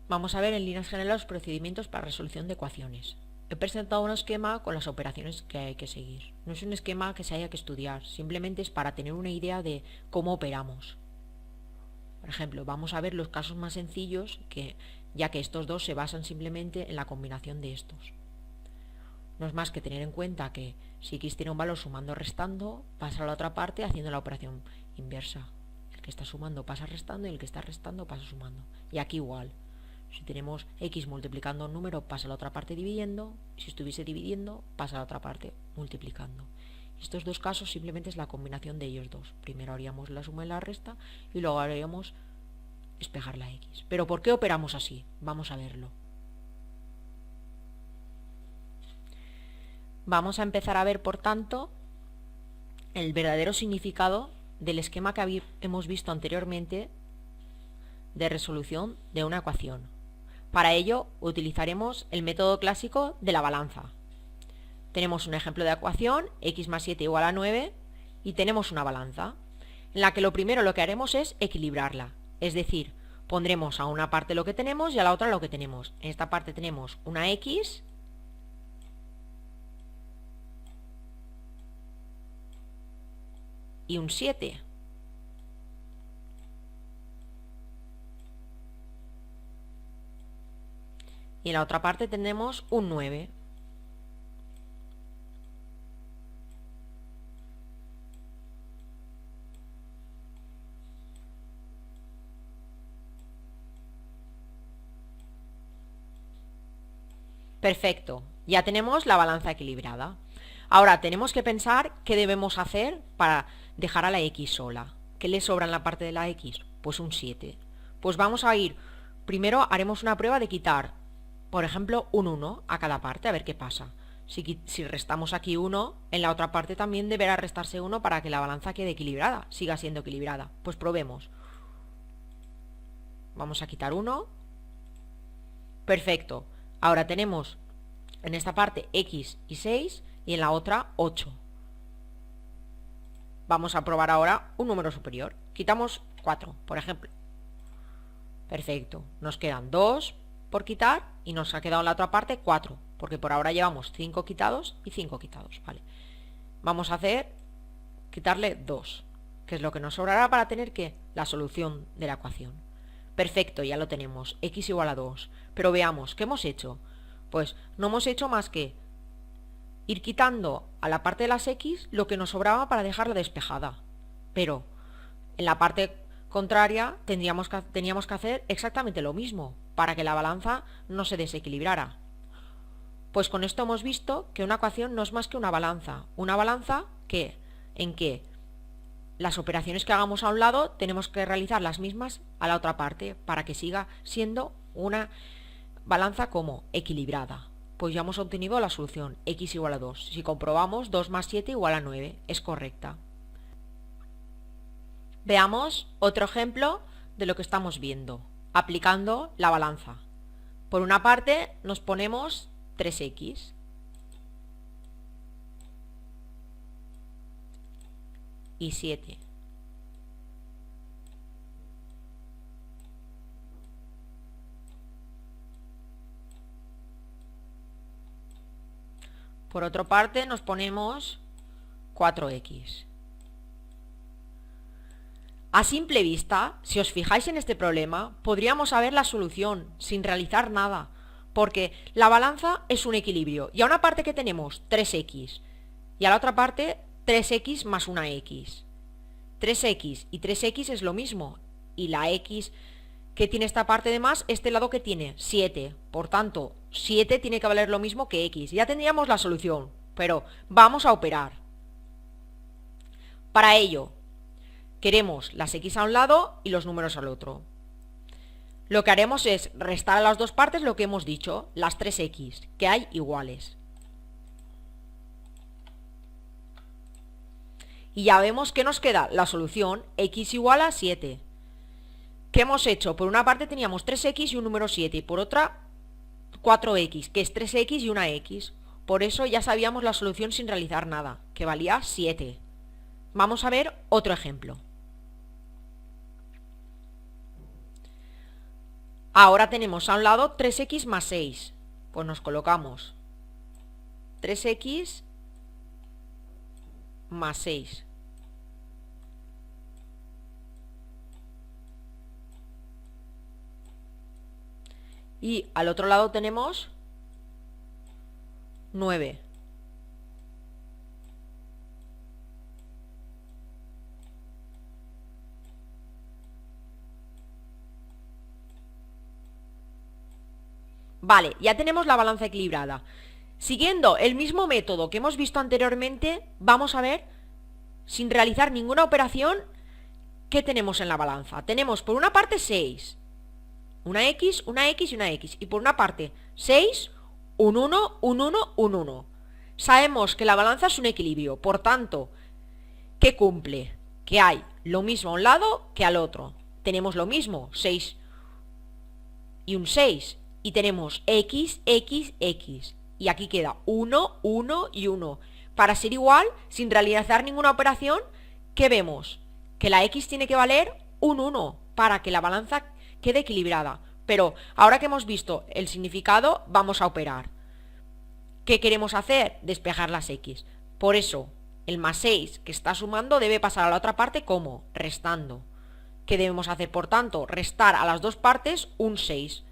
Vamos a ver en líneas generales los procedimientos para resolución de ecuaciones. He presentado un esquema con las operaciones que hay que seguir. No es un esquema que se haya que estudiar, simplemente es para tener una idea de cómo operamos. Por ejemplo, vamos a ver los casos más sencillos, ya que estos dos se basan simplemente en la combinación de estos. No es más que tener en cuenta que si x tiene un valor sumando o restando, pasa a la otra parte haciendo la operación inversa. El que está sumando pasa restando y el que está restando pasa sumando. Y aquí igual. Si tenemos x multiplicando un número, pasa a la otra parte dividiendo. Si estuviese dividiendo, pasa a la otra parte multiplicando. Estos dos casos simplemente es la combinación de ellos dos. Primero haríamos la suma y la resta y luego haríamos despejar la x. ¿Pero por qué operamos así? Vamos a verlo. Vamos a empezar a ver, por tanto, el verdadero significado del esquema que hemos visto anteriormente de resolución de una ecuación. Para ello utilizaremos el método clásico de la balanza. Tenemos un ejemplo de ecuación, x más 7 igual a 9, y tenemos una balanza, en la que lo primero lo que haremos es equilibrarla. Es decir, pondremos a una parte lo que tenemos y a la otra lo que tenemos. En esta parte tenemos una x y un 7. Y en la otra parte tenemos un 9. Perfecto, ya tenemos la balanza equilibrada. Ahora tenemos que pensar qué debemos hacer para dejar a la x sola. ¿Qué le sobra en la parte de la x? Pues un 7. Pues vamos a ir, primero haremos una prueba de quitar, por ejemplo, un 1 a cada parte, a ver qué pasa. Si restamos aquí 1, en la otra parte también deberá restarse 1 para que la balanza quede equilibrada, siga siendo equilibrada. Pues probemos. Vamos a quitar 1. Perfecto. Ahora tenemos en esta parte x y 6 y en la otra 8. Vamos a probar ahora un número superior. Quitamos 4, por ejemplo. Perfecto. Nos quedan 2 por quitar y nos ha quedado en la otra parte 4, porque por ahora llevamos 5 quitados y 5 quitados. Vale. Vamos a quitarle 2, que es lo que nos sobrará para tener la solución de la ecuación. Perfecto, ya lo tenemos, x igual a 2. Pero veamos, ¿qué hemos hecho? Pues no hemos hecho más que ir quitando a la parte de las x lo que nos sobraba para dejarla despejada. Pero en la parte contraria teníamos que hacer exactamente lo mismo para que la balanza no se desequilibrara. Pues con esto hemos visto que una ecuación no es más que una balanza en que las operaciones que hagamos a un lado tenemos que realizar las mismas a la otra parte para que siga siendo una balanza como equilibrada. Pues ya hemos obtenido la solución, x igual a 2. Si comprobamos, 2 más 7 igual a 9, es correcta. Veamos otro ejemplo de lo que estamos viendo, aplicando la balanza. Por una parte nos ponemos 3x y 7. Por otra parte nos ponemos 4x. A simple vista, si os fijáis en este problema, podríamos saber la solución sin realizar nada, porque la balanza es un equilibrio y a una parte que tenemos 3x y a la otra parte 3x más una x. 3x y 3x es lo mismo y la x que tiene esta parte de más, este lado que tiene 7. Por tanto, 7 tiene que valer lo mismo que x. Ya tendríamos la solución, pero vamos a operar. Para ello, queremos las x a un lado y los números al otro. Lo que haremos es restar a las dos partes lo que hemos dicho, las 3x, que hay iguales. Y ya vemos que nos queda la solución x igual a 7. ¿Qué hemos hecho? Por una parte teníamos 3x y un número 7 y por otra 4x, que es 3x y una x. Por eso ya sabíamos la solución sin realizar nada, que valía 7. Vamos a ver otro ejemplo. Ahora tenemos a un lado 3x más 6. Pues nos colocamos 3x más 6. Y al otro lado tenemos 9. Vale, ya tenemos la balanza equilibrada. Siguiendo el mismo método que hemos visto anteriormente, vamos a ver, sin realizar ninguna operación, qué tenemos en la balanza. Tenemos por una parte 6, una X, una X y una X. Y por una parte 6, un 1, un 1, un 1. Sabemos que la balanza es un equilibrio, por tanto, ¿qué cumple? Que hay lo mismo a un lado que al otro. Tenemos lo mismo, 6 y un 6. Y tenemos X, X, X. Y aquí queda 1, 1 y 1. Para ser igual, sin realizar ninguna operación, ¿qué vemos? Que la X tiene que valer un 1 para que la balanza quede equilibrada. Pero ahora que hemos visto el significado, vamos a operar. ¿Qué queremos hacer? Despejar las X. Por eso, el más 6 que está sumando debe pasar a la otra parte como restando. ¿Qué debemos hacer, por tanto? Restar a las dos partes un 6.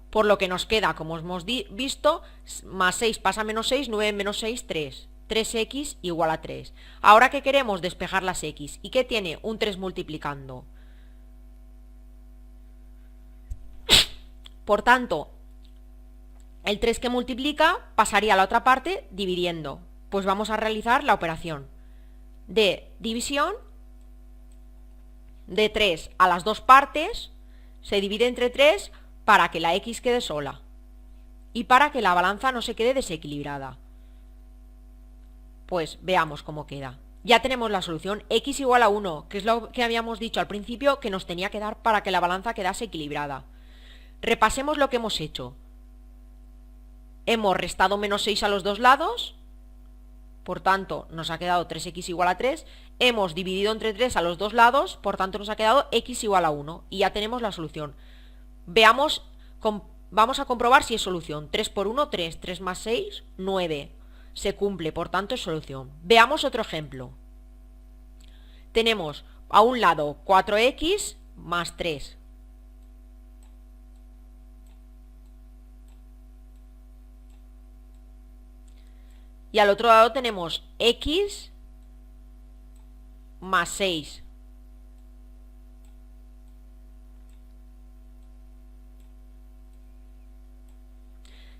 Por lo que nos queda, como hemos visto, más 6 pasa a menos 6, 9 menos 6, 3. 3x igual a 3. Ahora que queremos despejar las x. ¿Y qué tiene un 3 multiplicando? Por tanto, el 3 que multiplica pasaría a la otra parte dividiendo. Pues vamos a realizar la operación de división de 3 a las dos partes. Se divide entre 3 para que la x quede sola y para que la balanza no se quede desequilibrada. Pues veamos cómo queda. Ya tenemos la solución x igual a 1, que es lo que habíamos dicho al principio que nos tenía que dar para que la balanza quedase equilibrada. Repasemos lo que hemos hecho. Hemos restado menos 6 a los dos lados, por tanto nos ha quedado 3x igual a 3. Hemos dividido entre 3 a los dos lados, por tanto nos ha quedado x igual a 1 y ya tenemos la solución. Veamos, vamos a comprobar si es solución. 3 por 1, 3. 3 más 6, 9. Se cumple, por tanto es solución. Veamos otro ejemplo. Tenemos a un lado 4x más 3. Y al otro lado tenemos x más 6.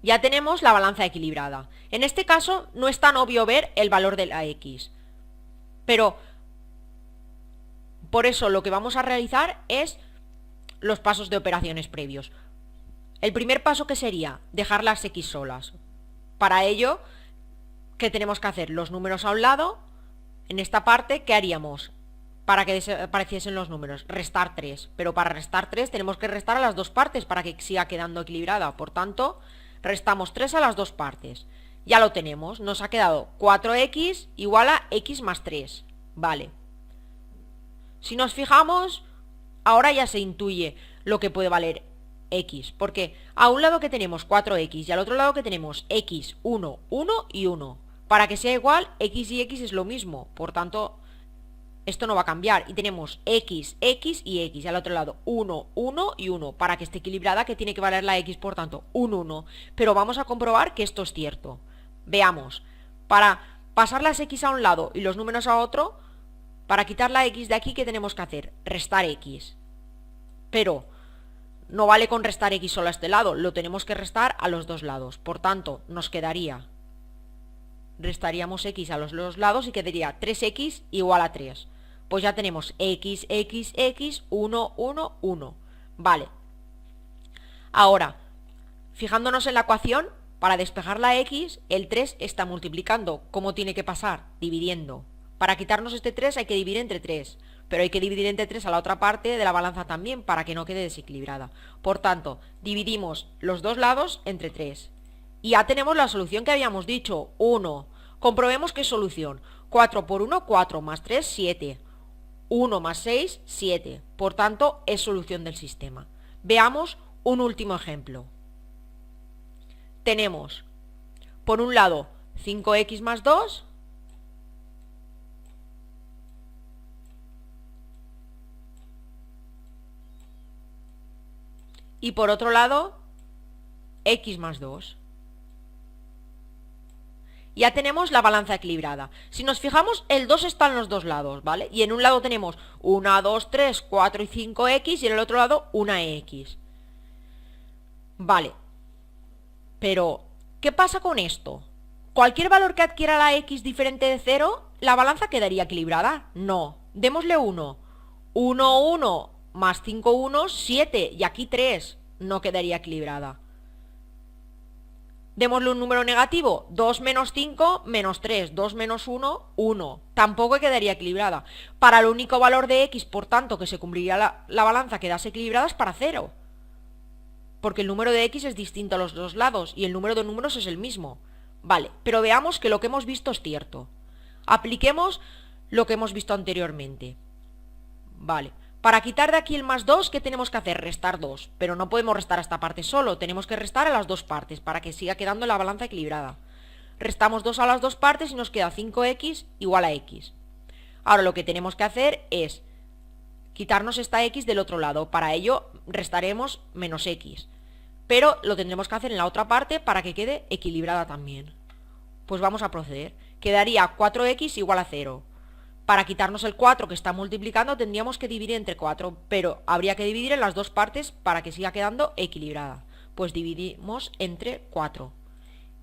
Ya tenemos la balanza equilibrada. En este caso no es tan obvio ver el valor de la x, pero por eso lo que vamos a realizar es los pasos de operaciones previos. El primer paso, que sería dejar las x solas. Para ello, ¿qué tenemos que hacer? Los números a un lado. En esta parte, ¿qué haríamos para que desapareciesen los números? Restar 3. Pero para restar 3 tenemos que restar a las dos partes para que siga quedando equilibrada. Por tanto, restamos 3 a las dos partes. Ya lo tenemos. Nos ha quedado 4x igual a x más 3. Vale. Si nos fijamos, ahora ya se intuye lo que puede valer x. Porque a un lado que tenemos 4x y al otro lado que tenemos x, 1, 1 y 1. Para que sea igual, x y x es lo mismo. Por tanto, esto no va a cambiar. Y tenemos x, x y x. Y al otro lado 1, 1 y 1. Para que esté equilibrada, que tiene que valer la x, por tanto, un 1. Pero vamos a comprobar que esto es cierto. Veamos. Para pasar las x a un lado y los números a otro, para quitar la x de aquí, ¿qué tenemos que hacer? Restar x. Pero no vale con restar x solo a este lado. Lo tenemos que restar a los dos lados. Por tanto, nos quedaría... Restaríamos x a los dos lados y quedaría 3x igual a 3. Pues ya tenemos x, x, x, 1, 1, 1. Vale. Ahora, fijándonos en la ecuación, para despejar la x, el 3 está multiplicando. ¿Cómo tiene que pasar? Dividiendo. Para quitarnos este 3 hay que dividir entre 3. Pero hay que dividir entre 3 a la otra parte de la balanza también, para que no quede desequilibrada. Por tanto, dividimos los dos lados entre 3. Y ya tenemos la solución que habíamos dicho, 1. Comprobemos qué es solución. 4 por 1, 4, más 3, 7. 1 más 6, 7. Por tanto, es solución del sistema. Veamos un último ejemplo. Tenemos, por un lado, 5x más 2. Y por otro lado, x más 2. Ya tenemos la balanza equilibrada. Si nos fijamos, el 2 está en los dos lados, ¿vale? Y en un lado tenemos 1, 2, 3, 4 y 5x y en el otro lado una x. Vale. Pero, ¿qué pasa con esto? ¿Cualquier valor que adquiera la x diferente de 0, la balanza quedaría equilibrada? No. Démosle 1. 1, 1 más 5 unos, 7. Y aquí 3. No quedaría equilibrada. Démosle un número negativo, 2 menos 5 menos 3, 2 menos 1, 1. Tampoco quedaría equilibrada. Para el único valor de x, por tanto, que se cumpliría la balanza quedase equilibrada es para 0. Porque el número de x es distinto a los dos lados y el número de números es el mismo. Vale, pero veamos que lo que hemos visto es cierto. Apliquemos lo que hemos visto anteriormente. Vale. Para quitar de aquí el más 2, ¿qué tenemos que hacer? Restar 2. Pero no podemos restar a esta parte solo, tenemos que restar a las dos partes para que siga quedando la balanza equilibrada. Restamos 2 a las dos partes y nos queda 5x igual a x. Ahora lo que tenemos que hacer es quitarnos esta x del otro lado. Para ello restaremos menos x. Pero lo tendremos que hacer en la otra parte para que quede equilibrada también. Pues vamos a proceder. Quedaría 4x igual a 0. Para quitarnos el 4 que está multiplicando tendríamos que dividir entre 4, pero habría que dividir en las dos partes para que siga quedando equilibrada. Pues dividimos entre 4.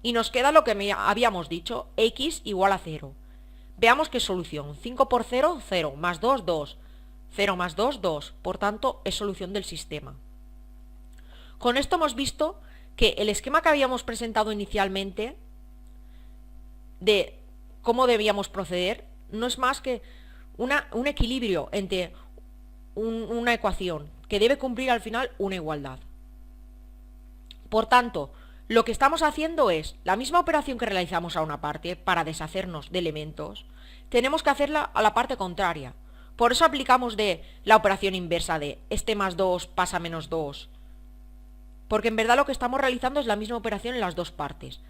Y nos queda lo que habíamos dicho, x igual a 0. Veamos qué solución. 5 por 0, 0. Más 2, 2. 0 más 2, 2. Por tanto, es solución del sistema. Con esto hemos visto que el esquema que habíamos presentado inicialmente de cómo debíamos proceder no es más que un equilibrio entre una ecuación que debe cumplir al final una igualdad. Por tanto, lo que estamos haciendo es la misma operación que realizamos a una parte para deshacernos de elementos, tenemos que hacerla a la parte contraria. Por eso aplicamos de la operación inversa de este más 2 pasa a menos 2. Porque en verdad lo que estamos realizando es la misma operación en las dos partes.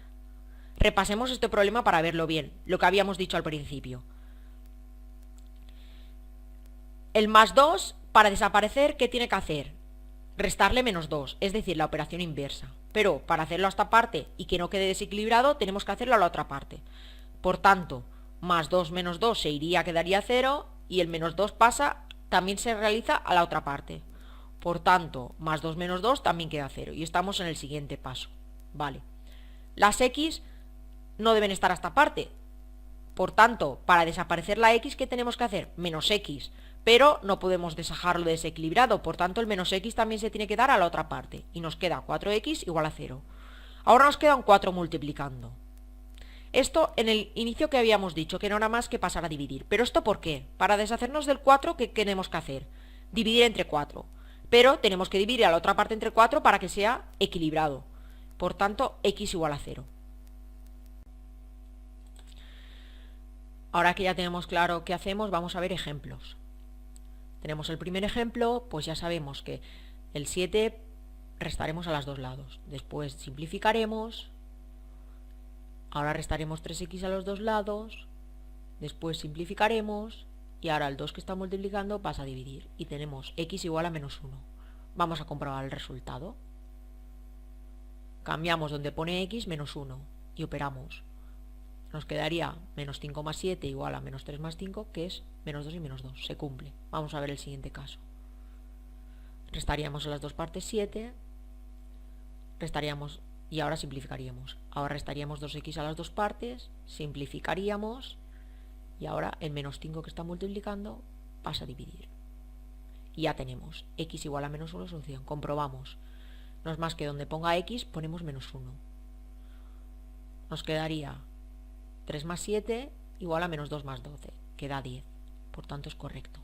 Repasemos este problema para verlo bien, lo que habíamos dicho al principio. El más 2, para desaparecer, ¿qué tiene que hacer? Restarle menos 2, es decir, la operación inversa. Pero para hacerlo a esta parte y que no quede desequilibrado, tenemos que hacerlo a la otra parte. Por tanto, más 2 menos 2 se iría, quedaría 0, y el menos 2 pasa, también se realiza a la otra parte. Por tanto, más 2 menos 2 también queda 0. Y estamos en el siguiente paso. Vale. Las x no deben estar a esta parte. Por tanto, para desaparecer la x, ¿qué tenemos que hacer? Menos x. Pero no podemos dejarlo desequilibrado, por tanto el menos x también se tiene que dar a la otra parte. Y nos queda 4x igual a 0. Ahora nos queda un 4 multiplicando. Esto en el inicio que habíamos dicho, que no era más que pasar a dividir. ¿Pero esto por qué? Para deshacernos del 4, ¿qué tenemos que hacer? Dividir entre 4. Pero tenemos que dividir a la otra parte entre 4 para que sea equilibrado. Por tanto, x igual a 0. Ahora que ya tenemos claro qué hacemos, vamos a ver ejemplos. Tenemos el primer ejemplo, pues ya sabemos que el 7 restaremos a los dos lados. Después simplificaremos. Ahora restaremos 3x a los dos lados. Después simplificaremos. Y ahora el 2 que está multiplicando pasa a dividir. Y tenemos x igual a menos 1. Vamos a comprobar el resultado. Cambiamos donde pone x menos 1. Y operamos. Nos quedaría menos 5 más 7 igual a menos 3 más 5, que es menos 2 y menos 2. Se cumple. Vamos a ver el siguiente caso. Restaríamos en las dos partes 7. Restaríamos y ahora simplificaríamos. Ahora restaríamos 2x a las dos partes. Simplificaríamos. Y ahora el menos 5 que está multiplicando pasa a dividir. Y ya tenemos x igual a menos 1 solución. Comprobamos. No es más que donde ponga x ponemos menos 1. Nos quedaría 3 más 7 igual a menos 2 más 12, que da 10. Por tanto es correcto.